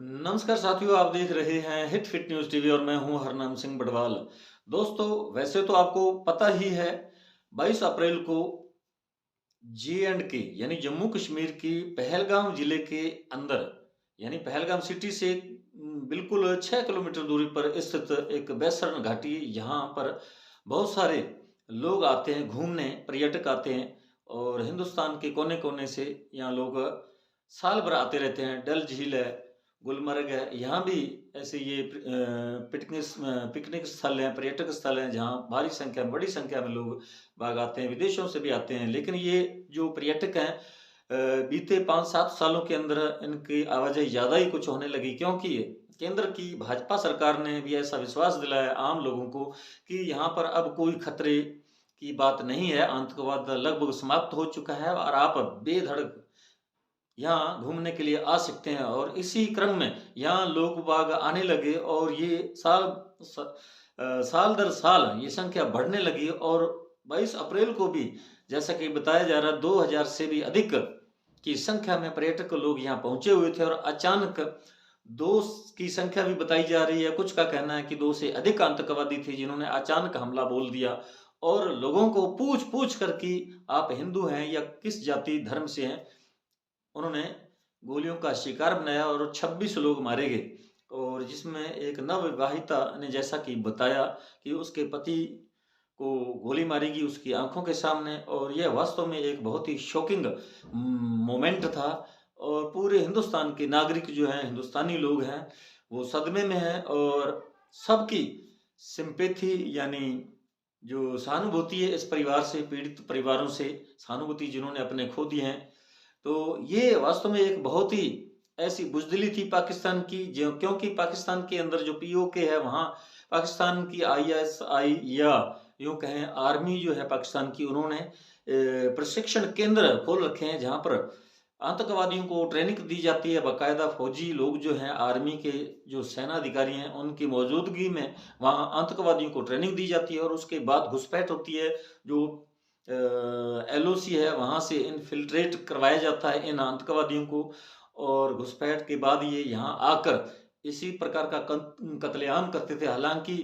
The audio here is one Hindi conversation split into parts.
नमस्कार साथियों, आप देख रहे हैं हिट फिट न्यूज टीवी और मैं हूं हरनाम सिंह बड़वाल। दोस्तों, वैसे तो आपको पता ही है 22 अप्रैल को जे एंड के यानी जम्मू कश्मीर की पहलगाम जिले के अंदर यानी पहलगाम सिटी से बिल्कुल 6 किलोमीटर दूरी पर स्थित एक बैसरण घाटी, यहाँ पर बहुत सारे लोग आते हैं घूमने, पर्यटक आते हैं और हिंदुस्तान के कोने कोने से यहाँ लोग साल भर आते रहते हैं। डल झील है, गुलमर्ग है, यहाँ भी ऐसे ये पिकनिक स्थल हैं, पर्यटक स्थल हैं, जहाँ भारी संख्या में, बड़ी संख्या में लोग बाग आते हैं, विदेशों से भी आते हैं। लेकिन ये जो पर्यटक हैं, बीते 5-7 सालों के अंदर इनकी आवाजाही ज़्यादा ही कुछ होने लगी, क्योंकि केंद्र की भाजपा सरकार ने भी ऐसा विश्वास दिलाया आम लोगों को कि यहाँ पर अब कोई खतरे की बात नहीं है, आतंकवाद लगभग समाप्त हो चुका है और आप बेधड़क यहाँ घूमने के लिए आ सकते हैं। और इसी क्रम में यहाँ लोग बाग आने लगे और ये साल दर साल ये संख्या बढ़ने लगी और 22 अप्रैल को भी, जैसा कि बताया जा रहा है, 2000 से भी अधिक की संख्या में पर्यटक लोग यहाँ पहुंचे हुए थे और अचानक दो की संख्या भी बताई जा रही है। कुछ का कहना है कि 2 से अधिक आतंकवादी थे जिन्होंने अचानक हमला बोल दिया और लोगों को पूछ पूछ कर कि आप हिंदू हैं या किस जाति धर्म से हैं, उन्होंने गोलियों का शिकार बनाया और 26 लोग मारे गए। और जिसमें एक नवविवाहिता ने जैसा कि बताया कि उसके पति को गोली मारी गई उसकी आंखों के सामने, और यह वास्तव में एक बहुत ही शॉकिंग मोमेंट था। और पूरे हिंदुस्तान के नागरिक जो हैं, हिंदुस्तानी लोग हैं, वो सदमे में हैं और सबकी सिंपैथी यानी जो सहानुभूति है इस परिवार से, पीड़ित परिवारों से सहानुभूति जिन्होंने अपने खो दिए हैं। तो ये वास्तव में एक बहुत ही ऐसी बुज़दिली थी पाकिस्तान की, जो क्योंकि पाकिस्तान के अंदर जो पीओके है, वहाँ पाकिस्तान की आईएसआई या यूँ कहें आर्मी जो है पाकिस्तान की, उन्होंने प्रशिक्षण केंद्र खोल रखे हैं जहाँ पर आतंकवादियों को ट्रेनिंग दी जाती है। बाकायदा फौजी लोग जो हैं, आर्मी के जो सेना अधिकारी हैं, उनकी मौजूदगी में वहाँ आतंकवादियों को ट्रेनिंग दी जाती है और उसके बाद घुसपैठ होती है। जो एलओसी है, वहाँ से इन्फिल्ट्रेट करवाया जाता है इन आतंकवादियों को और घुसपैठ के बाद ये यहाँ आकर इसी प्रकार का कत्लेआम करते थे। हालांकि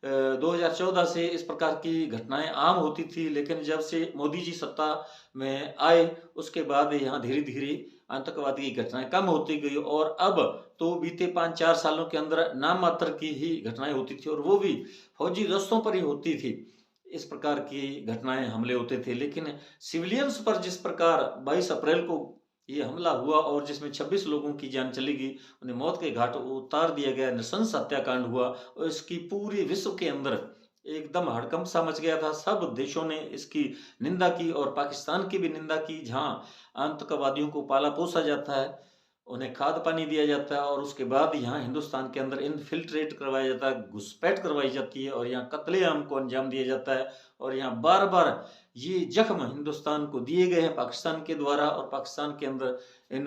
2014 से इस प्रकार की घटनाएं आम होती थी, लेकिन जब से मोदी जी सत्ता में आए उसके बाद यहाँ धीरे धीरे आतंकवादी की घटनाएं कम होती गई और अब तो बीते 5-4 सालों के अंदर नाम मात्र की ही घटनाएं होती थी और वो भी फौजी दस्तों पर ही होती थी। इस प्रकार की घटनाएं, हमले होते थे। लेकिन सिविलियंस पर जिस प्रकार 22 अप्रैल को ये हमला हुआ और जिसमें 26 लोगों की जान चली गई, उन्हें मौत के घाट उतार दिया गया, नृशंस हत्याकांड हुआ और इसकी पूरे विश्व के अंदर एकदम हड़कंप सा मच गया था। सब देशों ने इसकी निंदा की और पाकिस्तान की भी निंदा की, जहाँ आतंकवादियों को पाला पोसा जाता है, उन्हें खाद पानी दिया जाता है और उसके बाद यहाँ हिंदुस्तान के अंदर इन्फिल्ट्रेट करवाया जाता है, घुसपैठ करवाई जाती है और यहाँ कत्लेआम को अंजाम दिया जाता है। और यहाँ बार बार ये जख्म हिंदुस्तान को दिए गए हैं पाकिस्तान के द्वारा और पाकिस्तान के अंदर इन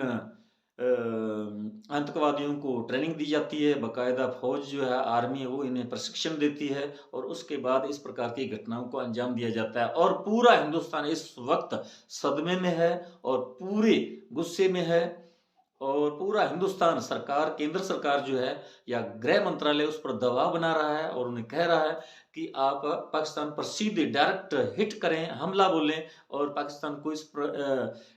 आतंकवादियों को ट्रेनिंग दी जाती है। बाकायदा फौज जो है, आर्मी है, वो इन्हें प्रशिक्षण देती है और उसके बाद इस प्रकार की घटनाओं को अंजाम दिया जाता है। और पूरा हिंदुस्तान इस वक्त सदमे में है और पूरे गुस्से में है और पूरा हिंदुस्तान सरकार, केंद्र सरकार जो है या गृह मंत्रालय, उस पर दबाव बना रहा है और उन्हें कह रहा है कि आप पाकिस्तान पर सीधे डायरेक्ट हिट करें, हमला बोलें और पाकिस्तान को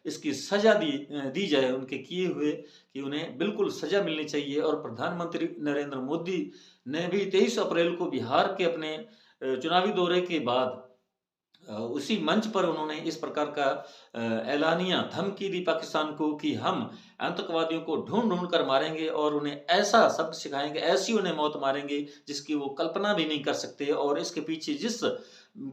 इसकी सजा दी जाए उनके किए हुए, कि उन्हें बिल्कुल सजा मिलनी चाहिए। और प्रधानमंत्री नरेंद्र मोदी ने भी 23 अप्रैल को बिहार के अपने चुनावी दौरे के बाद उसी मंच पर उन्होंने इस प्रकार का ऐलानिया धमकी दी पाकिस्तान को कि हम आतंकवादियों को ढूंढ ढूंढ कर मारेंगे और उन्हें ऐसा सबक सिखाएंगे, ऐसी उन्हें मौत मारेंगे जिसकी वो कल्पना भी नहीं कर सकते। और इसके पीछे जिस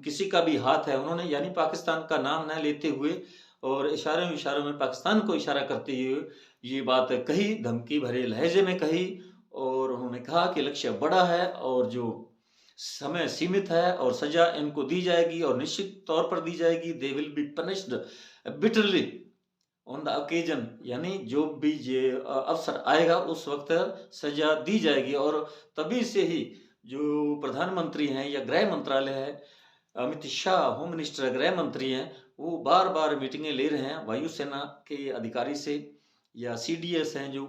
किसी का भी हाथ है, उन्होंने यानी पाकिस्तान का नाम न लेते हुए और इशारों इशारों में पाकिस्तान को इशारा करते हुए ये बात कही, धमकी भरे लहजे में कही। और उन्होंने कहा कि लक्ष्य बड़ा है और जो समय सीमित है और सजा इनको दी जाएगी और निश्चित तौर पर दी जाएगी। They will be punished bitterly on the occasion, यानी जो भी ये अवसर आएगा उस वक्त सजा दी जाएगी। और तभी से ही जो प्रधानमंत्री हैं या गृह मंत्रालय है, अमित शाह होम मिनिस्टर गृह मंत्री हैं, वो बार बार मीटिंगें ले रहे हैं वायुसेना के अधिकारी से, या सीडीएस हैं जो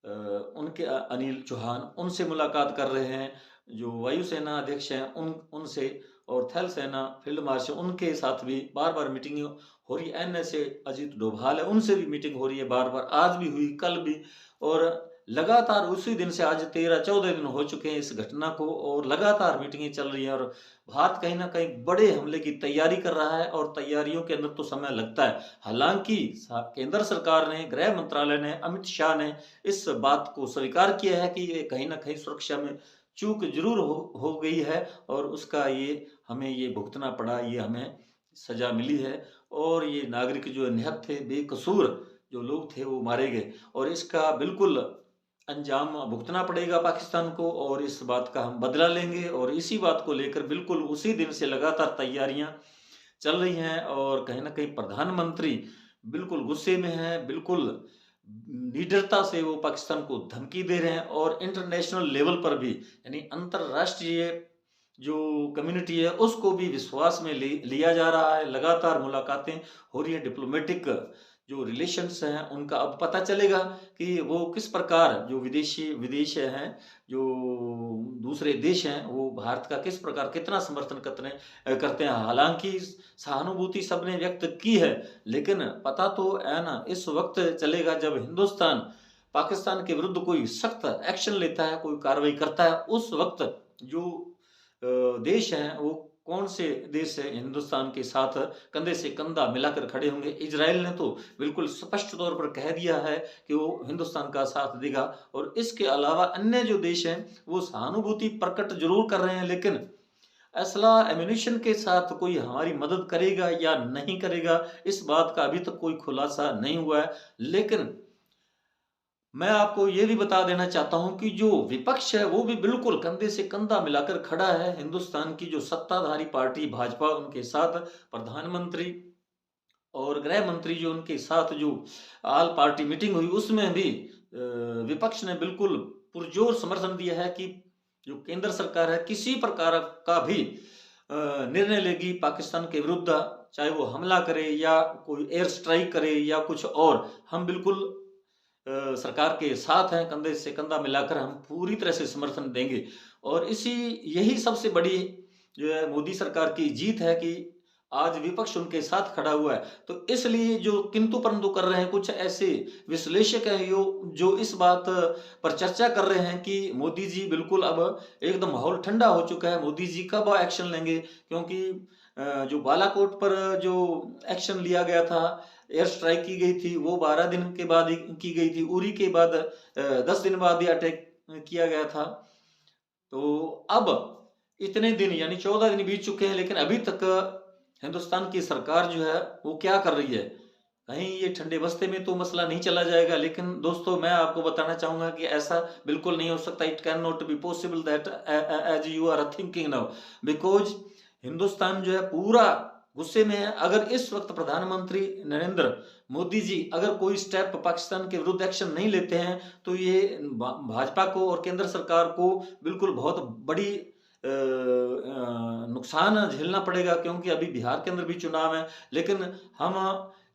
उनके अनिल चौहान उनसे मुलाकात कर रहे हैं, जो वायुसेना अध्यक्ष हैं उनसे, और थल सेना फील्ड मार्शल उनके साथ भी बार बार मीटिंग हो रही है। NSA अजीत डोभाल है उनसे भी मीटिंग हो रही है बार बार, आज भी हुई, कल भी, और लगातार उसी दिन से आज 13-14 दिन हो चुके हैं इस घटना को, और लगातार मीटिंगें चल रही हैं, और भारत कहीं ना कहीं बड़े हमले की तैयारी कर रहा है, और तैयारियों के अंदर तो समय लगता है। हालांकि केंद्र सरकार ने, गृह मंत्रालय ने, अमित शाह ने इस बात को स्वीकार किया है कि ये कहीं ना कहीं सुरक्षा में चूक जरूर हो गई है, और उसका ये हमें ये भुगतना पड़ा, ये हमें सजा मिली है, और ये नागरिक जो निहत थे, बेकसूर जो लोग थे वो मारे गए, और इसका बिल्कुल अंजाम भुगतना पड़ेगा पाकिस्तान को, और इस बात का हम बदला लेंगे। और इसी बात को लेकर बिल्कुल उसी दिन से लगातार तैयारियां चल रही हैं, और कहीं ना कहीं प्रधानमंत्री बिल्कुल गुस्से में हैं, बिल्कुल निडरता से वो पाकिस्तान को धमकी दे रहे हैं, और इंटरनेशनल लेवल पर भी, यानी अंतरराष्ट्रीय जो कम्युनिटी है उसको भी विश्वास में लिया जा रहा है। लगातार मुलाकातें हो रही है, डिप्लोमेटिक जो रिलेशंस हैं उनका अब पता चलेगा कि वो किस प्रकार, जो विदेश हैं, जो दूसरे देश हैं, वो भारत का किस प्रकार कितना समर्थन करते हैं। हालांकि सहानुभूति सबने व्यक्त की है, लेकिन पता तो है ना इस वक्त चलेगा जब हिंदुस्तान पाकिस्तान के विरुद्ध कोई सख्त एक्शन लेता है, कोई कार्रवाई करता है, उस वक्त जो देश हैं वो कौन से देश है हिंदुस्तान के साथ कंधे से कंधा मिलाकर खड़े होंगे। इजराइल ने तो बिल्कुल स्पष्ट तौर पर कह दिया है कि वो हिंदुस्तान का साथ देगा, और इसके अलावा अन्य जो देश हैं वो सहानुभूति प्रकट जरूर कर रहे हैं, लेकिन असला एम्यूनिशन के साथ कोई हमारी मदद करेगा या नहीं करेगा, इस बात का अभी तक कोई खुलासा नहीं हुआ है। लेकिन मैं आपको ये भी बता देना चाहता हूं कि जो विपक्ष है वो भी बिल्कुल कंधे से कंधा मिलाकर खड़ा है हिंदुस्तान की जो सत्ताधारी पार्टी भाजपा, उनके साथ प्रधानमंत्री और गृह मंत्री जो उनके साथ जो आल पार्टी मीटिंग हुई उसमें भी विपक्ष ने बिल्कुल पुरजोर समर्थन दिया है कि जो केंद्र सरकार है किसी प्रकार का भी निर्णय लेगी पाकिस्तान के विरुद्ध, चाहे वो हमला करे या कोई एयर स्ट्राइक करे या कुछ और, हम बिल्कुल सरकार के साथ हैं, कंधे से कंधा मिलाकर हम पूरी तरह से समर्थन देंगे। और यही सबसे बड़ी जो है मोदी सरकार की जीत है कि आज विपक्ष उनके साथ खड़ा हुआ है। तो इसलिए जो किंतु परंतु कर रहे हैं कुछ ऐसे विश्लेषक हैं जो इस बात पर चर्चा कर रहे हैं कि मोदी जी बिल्कुल अब एकदम माहौल ठंडा हो चुका है, मोदी जी कब एक्शन लेंगे, क्योंकि जो बालाकोट पर जो एक्शन लिया गया था, एयर स्ट्राइक की गई थी, वो 12 दिन के बाद ही की गई थी, उरी के बाद 10 दिन बाद ही अटैक किया गया था। तो अब इतने दिन यानी 14 दिन बीत चुके हैं, लेकिन अभी तक हिंदुस्तान की सरकार जो है वो क्या कर रही है, कहीं ये ठंडे बस्ते में तो मसला नहीं चला जाएगा। लेकिन दोस्तों मैं आपको बताना चाहूंगा कि ऐसा बिल्कुल नहीं हो सकता। It can not be possible that as you are thinking now, because Hindustan जो है पूरा गुस्से में है। अगर इस वक्त प्रधानमंत्री नरेंद्र मोदी जी अगर कोई स्टेप पाकिस्तान के विरुद्ध एक्शन नहीं लेते हैं तो ये भाजपा को और केंद्र सरकार को बिल्कुल बहुत बड़ी नुकसान झेलना पड़ेगा, क्योंकि अभी बिहार के अंदर भी चुनाव है। लेकिन हम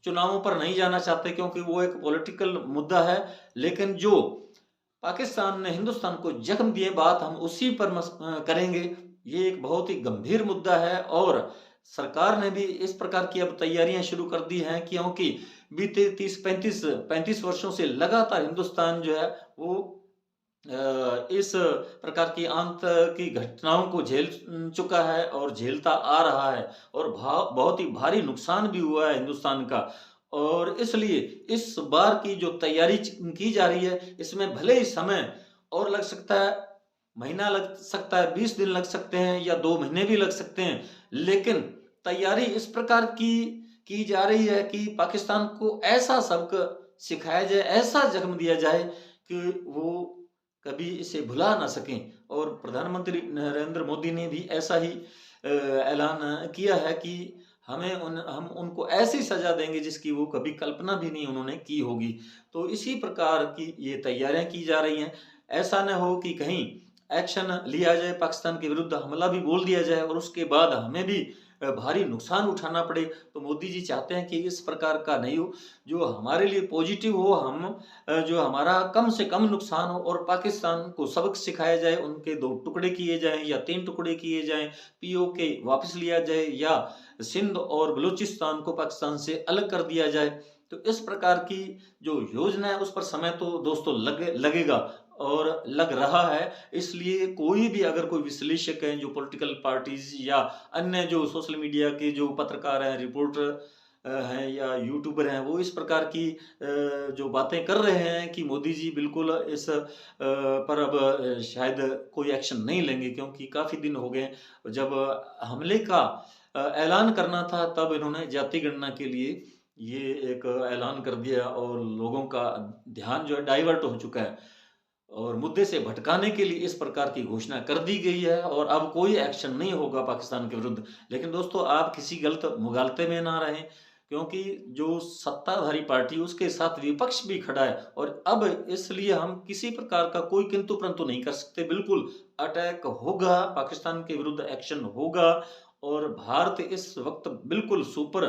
चुनावों पर नहीं जाना चाहते क्योंकि वो एक पॉलिटिकल मुद्दा है, लेकिन जो पाकिस्तान ने हिंदुस्तान को जख्म दिए बात हम उसी पर करेंगे। ये एक बहुत ही गंभीर मुद्दा है, और सरकार ने भी इस प्रकार की अब तैयारियां शुरू कर दी हैं, क्योंकि बीते 30-35 वर्षों से लगातार हिंदुस्तान जो है वो इस प्रकार की आंत की घटनाओं को झेल चुका है और झेलता आ रहा है, और बहुत ही भारी नुकसान भी हुआ है हिंदुस्तान का। और इसलिए इस बार की जो तैयारी की जा रही है इसमें भले ही समय और लग सकता है, महीना लग सकता है, 20 दिन लग सकते हैं या 2 महीने भी लग सकते हैं, लेकिन तैयारी इस प्रकार की जा रही है कि पाकिस्तान को ऐसा सबक सिखाया जाए, ऐसा जख्म दिया जाए कि वो कभी इसे भुला ना सकें। और प्रधानमंत्री नरेंद्र मोदी ने भी ऐसा ही ऐलान किया है कि हम उनको ऐसी सजा देंगे जिसकी वो कभी कल्पना भी नहीं उन्होंने की होगी। तो इसी प्रकार की ये तैयारियां की जा रही हैं। ऐसा न हो कि कहीं एक्शन लिया जाए, पाकिस्तान के विरुद्ध हमला भी बोल दिया जाए और उसके बाद हमें भी भारी नुकसान उठाना पड़े। तो मोदी जी चाहते हैं कि इस प्रकार का नहीं हो, जो हमारे लिए पॉजिटिव हो, हम जो हमारा कम से कम नुकसान हो और पाकिस्तान को सबक सिखाया जाए, उनके 2 टुकड़े किए जाएँ या 3 टुकड़े किए जाएँ, पीओके वापस लिया जाए या सिंध और बलूचिस्तान को पाकिस्तान से अलग कर दिया जाए। तो इस प्रकार की जो योजना है उस पर समय तो दोस्तों लगेगा और लग रहा है। इसलिए कोई भी अगर कोई विश्लेषक हैं, जो पॉलिटिकल पार्टीज़ या अन्य जो सोशल मीडिया के जो पत्रकार हैं, रिपोर्टर हैं या यूट्यूबर हैं, वो इस प्रकार की जो बातें कर रहे हैं कि मोदी जी बिल्कुल इस पर अब शायद कोई एक्शन नहीं लेंगे, क्योंकि काफ़ी दिन हो गए जब हमले का ऐलान करना था, तब इन्होंने जाति गणना के लिए ये एक ऐलान कर दिया और लोगों का ध्यान जो है डाइवर्ट हो चुका है और मुद्दे से भटकाने के लिए इस प्रकार की घोषणा कर दी गई है और अब कोई एक्शन नहीं होगा पाकिस्तान के विरुद्ध। लेकिन दोस्तों, आप किसी गलत मुगालते में ना रहें, क्योंकि जो सत्ताधारी पार्टी है उसके साथ विपक्ष भी खड़ा है और अब इसलिए हम किसी प्रकार का कोई किंतु परंतु नहीं कर सकते। बिल्कुल अटैक होगा, पाकिस्तान के विरुद्ध एक्शन होगा और भारत इस वक्त बिल्कुल सुपर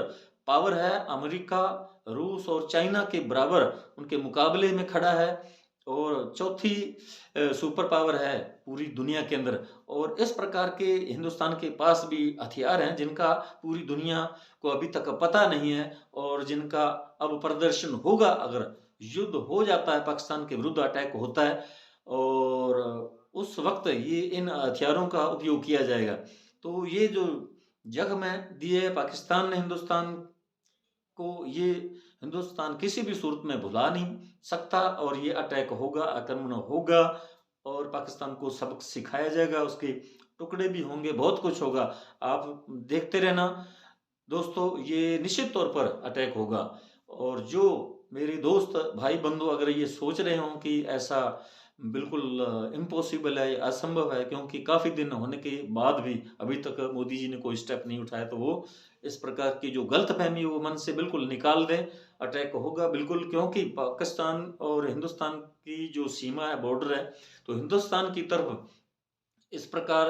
पावर है। अमेरिका, रूस और चाइना के बराबर उनके मुकाबले में खड़ा है और चौथी सुपर पावर है पूरी दुनिया के अंदर। और इस प्रकार के हिंदुस्तान के पास भी हथियार हैं जिनका पूरी दुनिया को अभी तक पता नहीं है और जिनका अब प्रदर्शन होगा अगर युद्ध हो जाता है, पाकिस्तान के विरुद्ध अटैक होता है और उस वक्त ये इन हथियारों का उपयोग किया जाएगा। तो ये जो जख्म दिए है पाकिस्तान ने हिंदुस्तान को, ये हिंदुस्तान किसी भी सूरत में भुला नहीं सकता और ये अटैक होगा, आक्रमण होगा और पाकिस्तान को सबक सिखाया जाएगा, उसके टुकड़े भी होंगे, बहुत कुछ होगा। आप देखते रहना दोस्तों, ये निश्चित तौर पर अटैक होगा। और जो मेरे दोस्त भाई बंधु अगर ये सोच रहे हों कि ऐसा बिल्कुल इम्पॉसिबल है, असंभव है, क्योंकि काफ़ी दिन होने के बाद भी अभी तक मोदी जी ने कोई स्टेप नहीं उठाया, तो वो इस प्रकार की जो गलतफ़हमी है वो मन से बिल्कुल निकाल दें। अटैक होगा बिल्कुल, क्योंकि पाकिस्तान और हिंदुस्तान की जो सीमा है, बॉर्डर है, तो हिंदुस्तान की तरफ इस प्रकार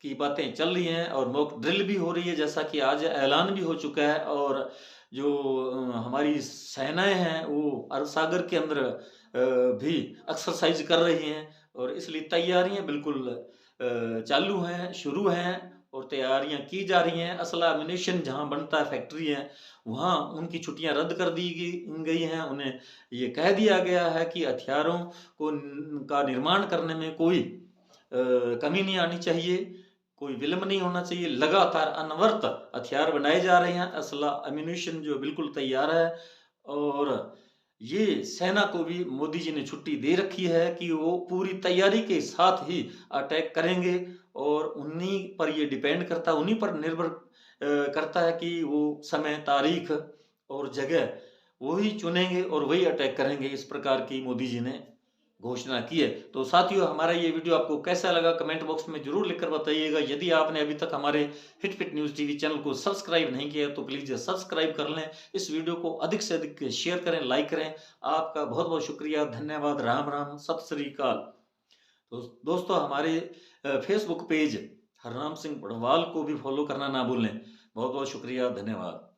की बातें चल रही हैं और मॉक ड्रिल भी हो रही है, जैसा कि आज ऐलान भी हो चुका है। और जो हमारी सेनाएँ हैं वो अरब सागर के अंदर भी एक्सरसाइज कर रही हैं और इसलिए तैयारियां बिल्कुल चालू हैं, शुरू हैं और तैयारियां की जा रही हैं। असला एम्यूनेशन जहां बनता है, फैक्ट्री है, वहां उनकी छुट्टियां रद्द कर दी गई हैं। उन्हें ये कह दिया गया है कि हथियारों को का निर्माण करने में कोई कमी नहीं आनी चाहिए, कोई विलंब नहीं होना चाहिए। लगातार अनवरत हथियार बनाए जा रहे हैं, असला एम्यूनेशन जो बिल्कुल तैयार है और ये सेना को भी मोदी जी ने छुट्टी दे रखी है कि वो पूरी तैयारी के साथ ही अटैक करेंगे और उन्हीं पर ये डिपेंड करता है, उन्हीं पर निर्भर करता है कि वो समय, तारीख और जगह वो ही चुनेंगे और वही अटैक करेंगे। इस प्रकार की मोदी जी ने घोषणा की है। तो साथियों, हमारा ये वीडियो आपको कैसा लगा कमेंट बॉक्स में जरूर लिखकर बताइएगा। यदि आपने अभी तक हमारे hit fit news TV channel को सब्सक्राइब नहीं किया तो प्लीज़ सब्सक्राइब कर लें। इस वीडियो को अधिक से अधिक शेयर करें, लाइक करें। आपका बहुत बहुत शुक्रिया, धन्यवाद, राम राम, सत श्री अकाल। तो दोस्तों, हमारे फेसबुक पेज हरनाम सिंह पडवाल को भी फॉलो करना ना भूलें। बहुत बहुत शुक्रिया, धन्यवाद।